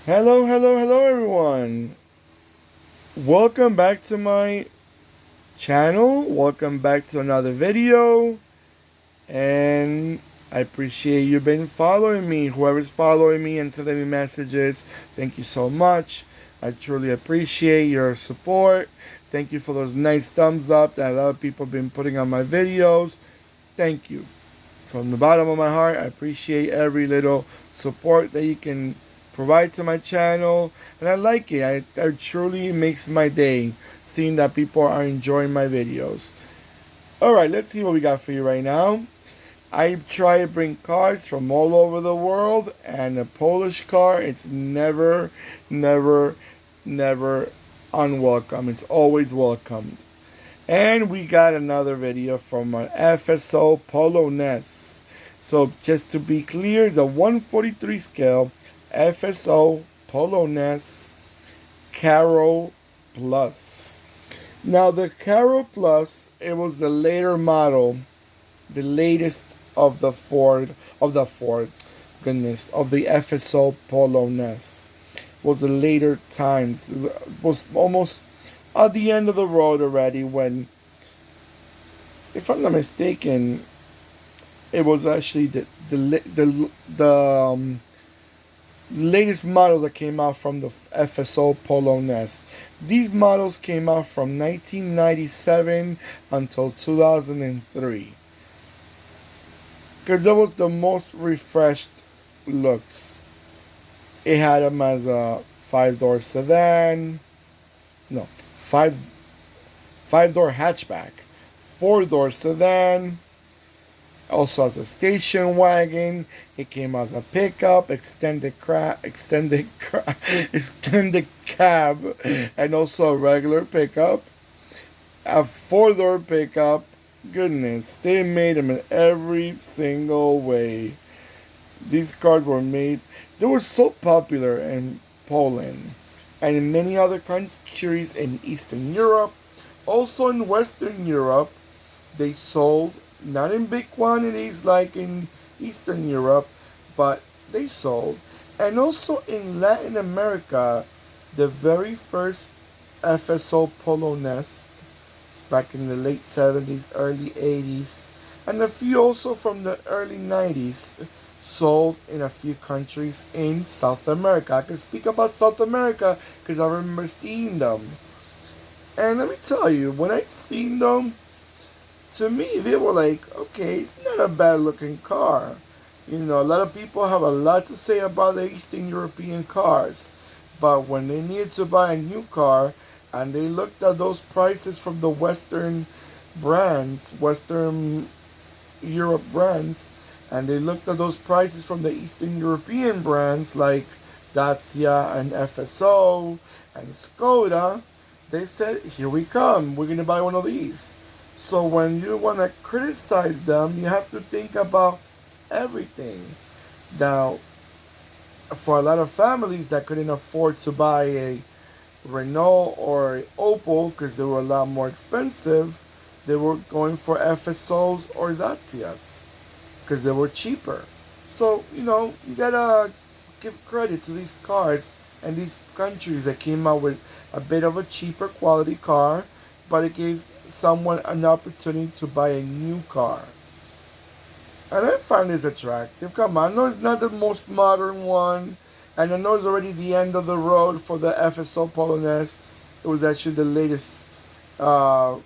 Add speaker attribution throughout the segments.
Speaker 1: Hello, hello, hello, everyone. Welcome back to my channel. Welcome back to another video. And I appreciate you been following me. Whoever's following me and sending me messages, thank you so much. I truly appreciate your support. Thank you for those nice thumbs up that a lot of people have been putting on my videos. Thank you. From the bottom of my heart, I appreciate every little support that you can provide to my channel, and I like it. I truly makes my day seeing that people are enjoying my videos. All right, let's see what we got for you right now. I try to bring cars from all over the world, and a Polish car, it's never, never, never unwelcome. It's always welcomed. And we got another video from an FSO Polonez. So just to be clear, the 143 scale FSO Polonez Caro Plus. Now the Caro Plus, it was the later model, the latest of the of the FSO Polonez. Was the later times. It was almost at the end of the road already when, if I'm not mistaken, it was actually the latest models that came out from the FSO Polonez. These models came out from 1997 until 2003 because that was the most refreshed looks. It had them as a five-door sedan, no, five-door hatchback, four-door sedan, also as a station wagon. It came as a pickup, extended cab, and also a regular pickup. A four-door pickup. Goodness, they made them in every single way. These cars were made. They were so popular in Poland and in many other countries in Eastern Europe. Also in Western Europe, they sold not in big quantities like in Eastern Europe, but they sold. And also in Latin America, the very first FSO Polonez back in the late 70s, early 80s, and a few also from the early 90s sold in a few countries in South America. I can speak about South America because I remember seeing them. And let me tell you, when I seen them, to me, they were like, okay, it's not a bad looking car. You know, a lot of people have a lot to say about the Eastern European cars. But when they needed to buy a new car and they looked at those prices from the Western brands, Western Europe brands, and they looked at those prices from the Eastern European brands like Dacia and FSO and Skoda, they said, here we come, we're going to buy one of these. So when you want to criticize them, you have to think about everything. Now, for a lot of families that couldn't afford to buy a Renault or a Opel because they were a lot more expensive, they were going for FSOs or Dacias because they were cheaper. So, you know, you gotta give credit to these cars and these countries that came out with a bit of a cheaper quality car, but it gave someone an opportunity to buy a new car. And I find this attractive. Come on, I know it's not the most modern one, and I know it's already the end of the road for the FSO Polonez. It was actually the latest. The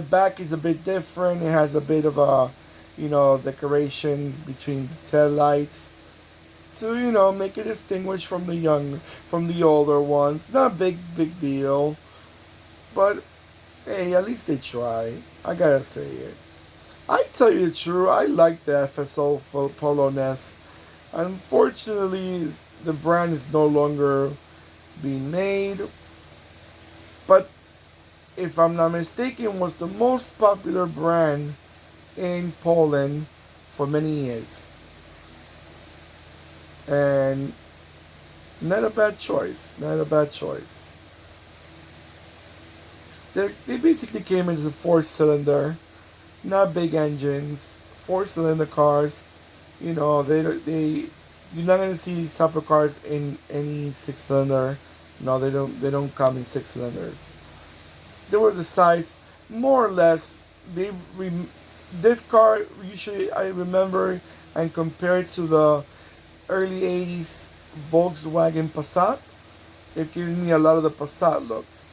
Speaker 1: back is a bit different. It has a bit of a, you know, decoration between the tail lights to, you know, make it distinguished from the older ones. Not a big deal, but hey, at least they try. I gotta say it. I tell you the truth, I like the FSO Polonez. Unfortunately, the brand is no longer being made, but if I'm not mistaken, was the most popular brand in Poland for many years. And not a bad choice. Not a bad choice. They basically came as a four-cylinder, not big engines, four-cylinder cars. You know, they You're not gonna see these type of cars in any six cylinder. No, they don't. They don't come in six cylinders. There was a size, more or less. They this car usually I remember and compare it to the early '80s Volkswagen Passat. It gives me a lot of the Passat looks.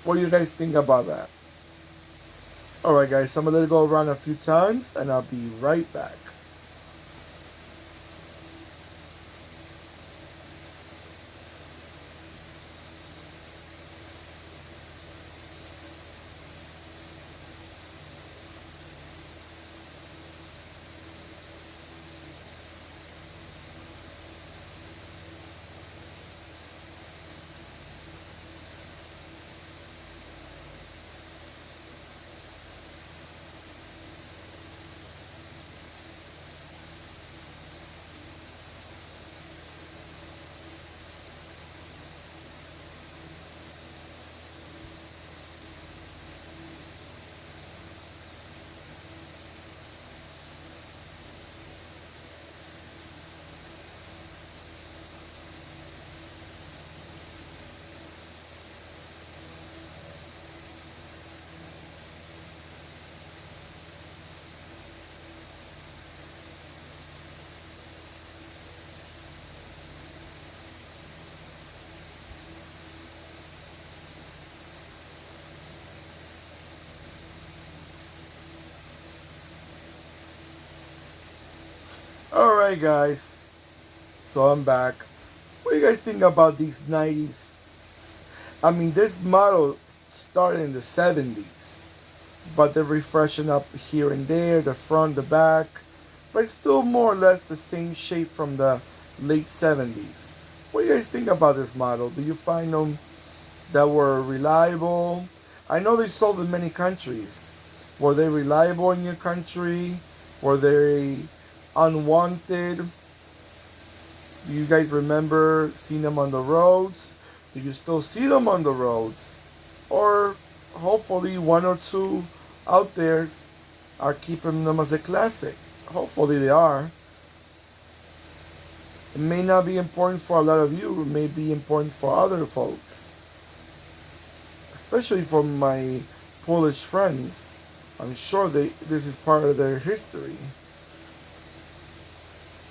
Speaker 1: What do you guys think about that? Alright guys, I'm gonna let it go around a few times and I'll be right back. Alright guys, so I'm back. What do you guys think about these 90s? I mean, this model started in the 70s, but they're refreshing up here and there, the front, the back, but it's still more or less the same shape from the late 70s. What do you guys think about this model? Do you find them that were reliable? I know they sold in many countries. Were they reliable in your country? Were they unwanted? Do you guys remember seeing them on the roads? Do you still see them on the roads? Or hopefully one or two out there are keeping them as a classic. Hopefully they are. It may not be important for a lot of you, it may be important for other folks. Especially for my Polish friends. I'm sure this is part of their history.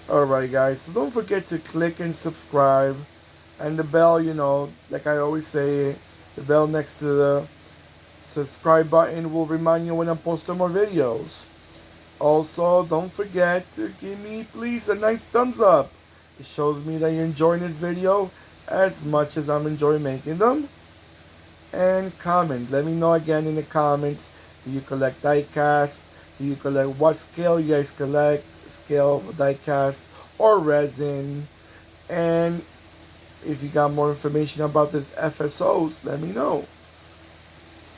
Speaker 1: Alright guys, so don't forget to click and subscribe. And the bell, like I always say, the bell next to the subscribe button will remind you when I'm posting more videos. Also, don't forget to give me, please, a nice thumbs up. It shows me that you're enjoying this video as much as I'm enjoying making them. And comment. Let me know again in the comments. Do you collect diecast? Do you collect what scale you guys collect? Scale of diecast or resin? And if you got more information about this FSOs, let me know.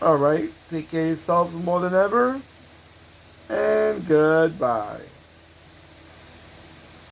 Speaker 1: Alright, take care of yourselves more than ever. And goodbye.